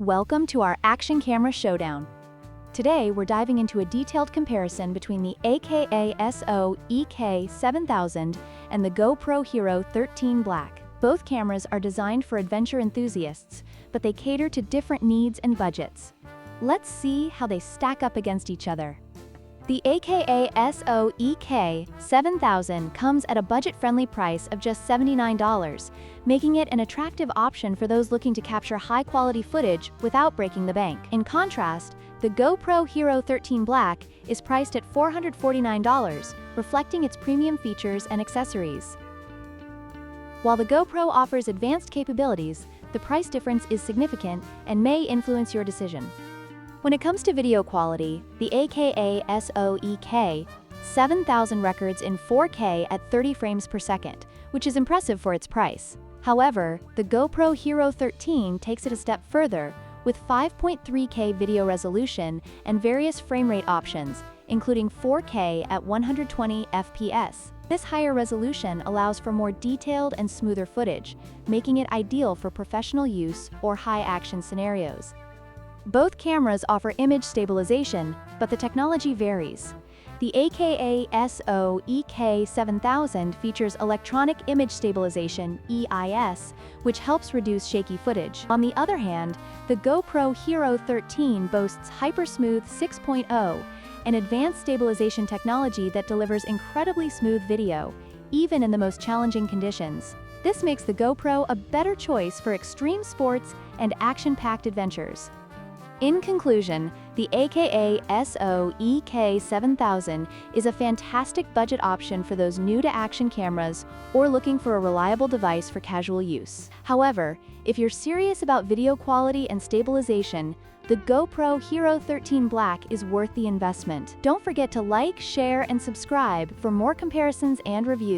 Welcome to our action camera showdown. Today we're diving into a detailed comparison between the AKASO EK7000 and the GoPro HERO13 Black. Both cameras are designed for adventure enthusiasts, but they cater to different needs and budgets. Let's see how they stack up against each other. The AKASO EK7000 comes at a budget-friendly price of just $79, making it an attractive option for those looking to capture high-quality footage without breaking the bank. In contrast, the GoPro HERO13 Black is priced at $449, reflecting its premium features and accessories. While the GoPro offers advanced capabilities, the price difference is significant and may influence your decision. When it comes to video quality, the AKASO EK7000 records in 4K at 30 frames per second, which is impressive for its price. However, the GoPro HERO13 takes it a step further, with 5.3K video resolution and various frame rate options, including 4K at 120 FPS. This higher resolution allows for more detailed and smoother footage, making it ideal for professional use or high-action scenarios. Both cameras offer image stabilization, but the technology varies. The AKASO EK7000 features electronic image stabilization (EIS), which helps reduce shaky footage. On the other hand, the GoPro HERO13 boasts HyperSmooth 6.0, an advanced stabilization technology that delivers incredibly smooth video, even in the most challenging conditions. This makes the GoPro a better choice for extreme sports and action-packed adventures. In conclusion, the AKASO EK7000 is a fantastic budget option for those new to action cameras or looking for a reliable device for casual use. However, if you're serious about video quality and stabilization, the GoPro HERO13 Black is worth the investment. Don't forget to like, share, and subscribe for more comparisons and reviews.